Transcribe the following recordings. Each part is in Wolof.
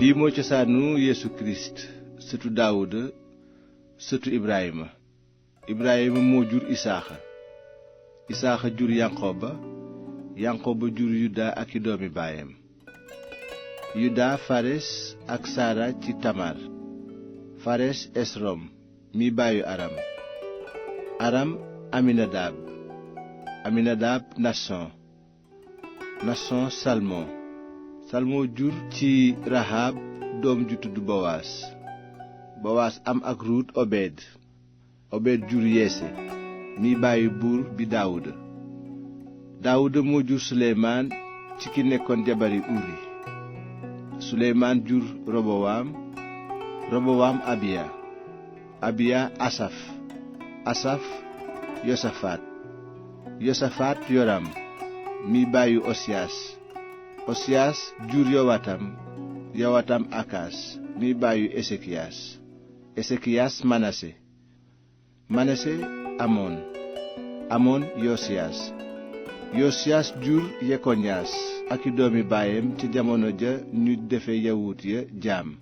lii moo cosaanu Yeesu Kirist sëtu Daawuda sëtu Ibrahima. Ibrahima moo jur Isaaxa. Isaaxa jur Yanqooba. Yanqooba jur Yuda ak i doomi baayam. Yuda Fares ak Sara ci Tamar. Fares Esrom mi baayu Aram. Aram Aminadab. Aminadab Nason. Nason Salmon. Salmon jur ci Rahab doom ju tudd Bowaas. Bowaas am ak Ruut Obed. Obed jur Yese mi baayu buur bi Daawuda. Daawuda moo jur Suleymaan ci ki nekkoon jabari Uri. Suleymaan jur Robowaam. Robowaam Abiya. Abiya Asaf. Asaf Yosafaat. Yosafaat Yoram mi baayu Osiyaas. Osiyaas jur Yowatam. Yowatam Akaas mi baayu Esekiyaas. Esekiyaas Manase. Manase Amon. Amon Yosiyaas. Yosiyaas jur Yekoñaas ak i doomi baayam ci jamono ja ñu defe yawut ya jaam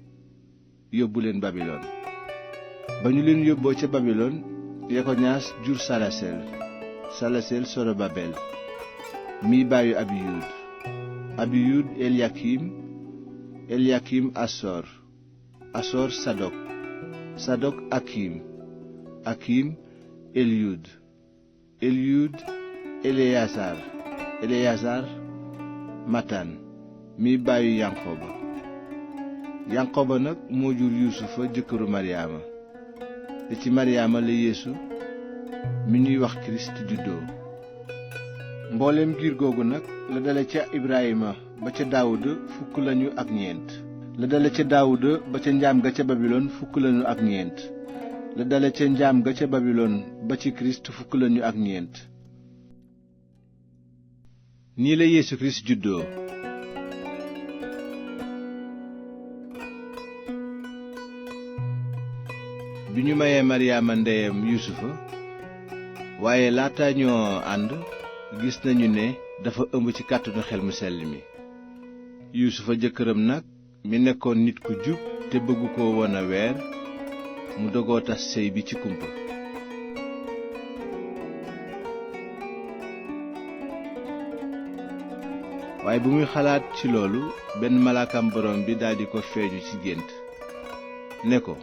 yóbbu leen Babilon. ba ñu leen yóbboo ca Babilon, Yekoñaas jur Salasel. Salasel Sorobabel mi baayu Abiyud. Abiyud Eliakim. Eliakim Asor. Asor Sadok. Sadok Akim. Akim Eliyud. Eliyud Eleyasar. Eleyasar Matan mi baayu Yanqooba. Yanqooba nag moo jur Yuusufa jëkkëru Maryaama. te ci Maryaama la Yeesu mi ñuy wax Kirist juddoo. mboolem giir googu nag la dale ca Ibrahima ba ca Daawuda fukk lañu ak ñeent. la dale ca Daawuda ba ca njaam ga ca Babilon fukk lañu ak ñeent. la dale ca njaam ga ca Babilon ba ci Kirist fukk lañu ak ñeent. nii la Yeesu Kirist juddoo. bi ñu mayee Maryaama ndeyam Yuusufa, waaye laata ñoo ànd gis nañu ne dafa ëmb ci kàttanu xel mu sell mi. Yuusufa jëkkëram nag mi nekkoon nit ku jub te bëggu ko woon a weer, mu dogoo tas sëy bi ci kumpa. waaye bu muy xalaat ci loolu, benn malaakam borom bi daldi ko feeñu ci gént ne ko,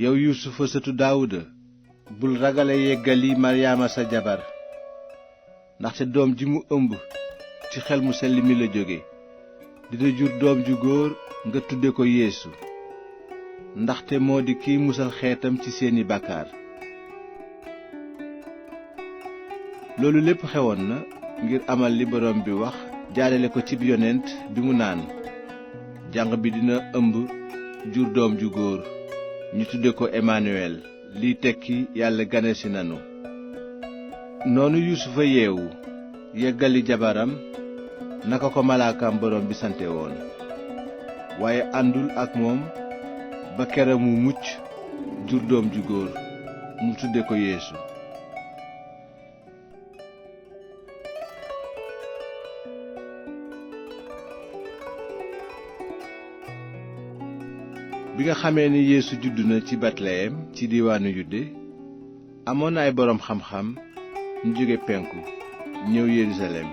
yow Yuusufa sëtu Daawuda, bul ragale yeggali Maryaama sa jabar, ndaxte doom ji mu ëmb ci xel mu sell mi la jóge. dina jur doom ju góor, nga tudde ko Yeesu, ndaxte moo di kiy musal xeetam ci seeni bàkkaar. loolu lépp xewoon na ngir amal li borom bi wax jaarale ko cib yonent bi mu naan, janq bi dina ëmb jur doom ju góor, ñu tudde ko Emmanuel, liy tekki yàlla ganesi nanu. noonu Yuusufa yeewu yeggali jabaram naka ko malaakam borom bi sante woon, waaye àndul ak moom ba kera mu mucc jur doom ju góor, mu tudde ko Yeesu. bi nga xamee ni Yeesu juddu na ci Betleyem ci diiwaanu Yude, amoon na ay boroom xam-xam ñu jóge penku ñëw Yerusalem.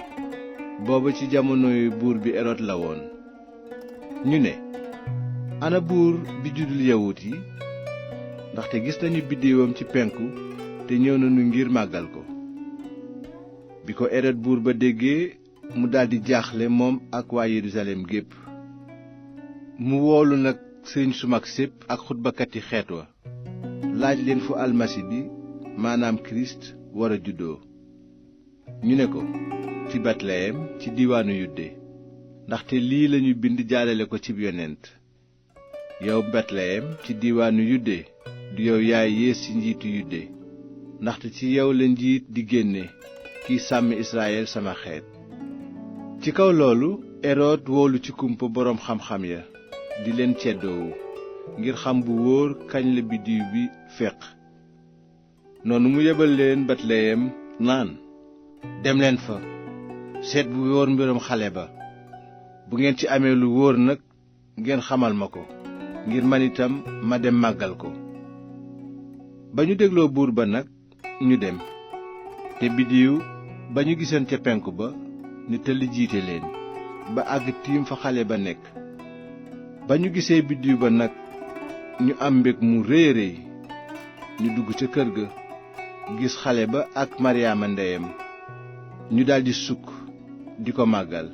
booba ci jamonoy buur bi Erod la woon. ñu ne, ana buur bi juddul yawut yi, ndaxte gis nañu biddeewam ci penku te ñëw nañu ngir màggal ko. bi ko Erod buur ba déggee, mu daldi jaaxle moom ak waa Yerusalem gépp. mu woolu nag sëriñ su mag sépp ak xutbakati xeet wa, laaj leen fu almasi bi, maanaam Kirist, war a juddoo. ñu ne ko, ci Betleyem ci diiwaanu Yude, ndaxte lii lañu bind jaalale ko cib yonent. yow Betleyem ci diiwaanu Yude, du yow yaay yées ci njiitu Yude, ndaxte ci yow la njiit di génne, kiy sàmm Israyel sama xeet. ci kaw loolu Erod woolu ci kumpa boroom xam-xam ya, di leen ceddoowu ngir xam bu wóor kañ la biddiw bi féq. noonu mu yebal leen Betleyem naan, dem leen fa seet bu wóor mbirum xale ba, bu ngeen ci amee lu wóor nag ngeen xamal ma ko ngir man itam ma dem màggal ko. ba ñu dégloo buur ba nag ñu dem, te biddiw ba ñu gisoon ca penku ba ni tëll jiite leen ba àgg tiim fa xale ba nekk. ba ñu gisee biddiw ba nag ñu am mbég mu réy réy. ñu dugg ca kër ga gis xale ba ak maryaama ndeyam, ñu daldi sukk di ko màggal.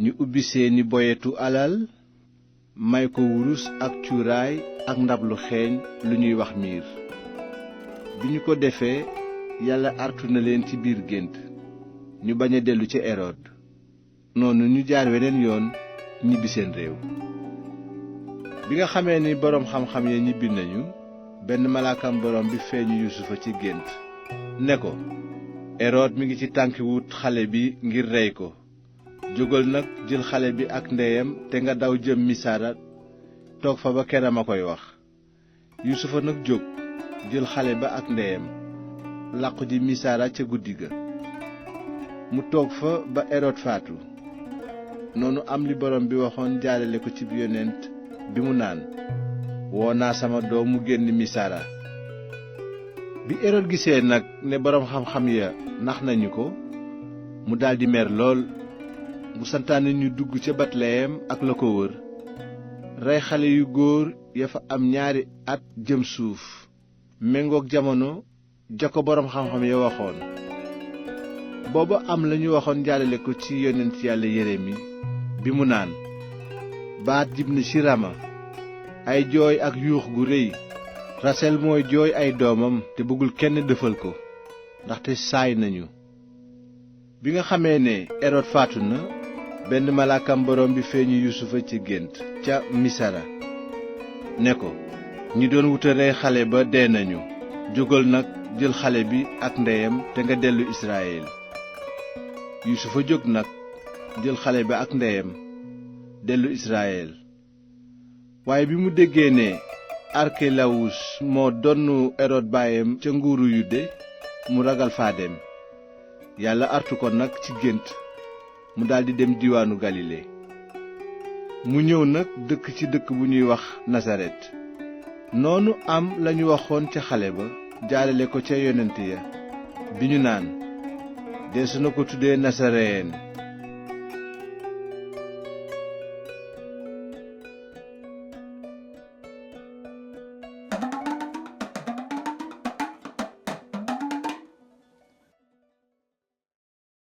ñu ubbi seeni boyetu alal may ko wurus ak cuuraay ak ndab lu xeeñ lu ñuy wax miir. bi ñu ko defee yàlla artu na leen ci biir gént ñu bañ a dellu ca erod. noonu ñu jaar weneen yoon ñibbi seen réew. bi nga xamee ni boroom xam-xam ya ñibbi nañu, benn malaakam boroom bi feeñu yusufa ci gént ne ko, erod mi ngi ci tànki wut xale bi ngir rey ko. jógal nag jël xale bi ak ndeyam te nga daw jëm misara toog fa ba kera ma koy wax. yusufa nag jóg jël xale ba ak ndeyam làqu ji misara ca guddi ga. mu toog fa ba erod faatu. noonu am li borom bi waxoon jaarale ko ci yonent bi mu naan, woo naa sama doom mu génn misara. bi erod gisee nag ne boroom xam-xam ya nax nañu ko, mu daldi mer lool. mu santaane ñu dugg ca Betleyem ak la ko wër, rey xale yu góor ya fa am 2 at jëm suuf, méngook jamono ja ko boroom xam-xam ya waxoon. booba am lañu waxoon jaarale ko ci yonent yàlla Yeremi bi mu naan, baat jib na ci Rama, ay jooy ak yuux gu réy. Rasel mooy jooy ay doomam te bëggul kenn dëfal ko, ndaxte saay nañu. bi nga xamee ne erod faatu na, benn malaakam boroom bi feeñu yusufa ci gént ca misara ne ko, ñi doon wuta rey xale ba dee nañu. jógal nag jël xale bi ak ndeyam te nga dellu Israyil. yusufa jóg nag jël xale bi ak ndeyam dellu Israyil. waaye bi mu déggee ne arkelawus moo donnu erod baayam ca nguuru yude, mu ragal faa dem. yàlla artu ko nag ci gént mu daldi dem diwaanu galile. mu ñëw nag dëkk ci dëkk bu ñuy wax nasaret. noonu am lañu waxoon ca xale ba jaarale ko ca yonent ya bi ñu naan, deesu na ko tuddee nasareen.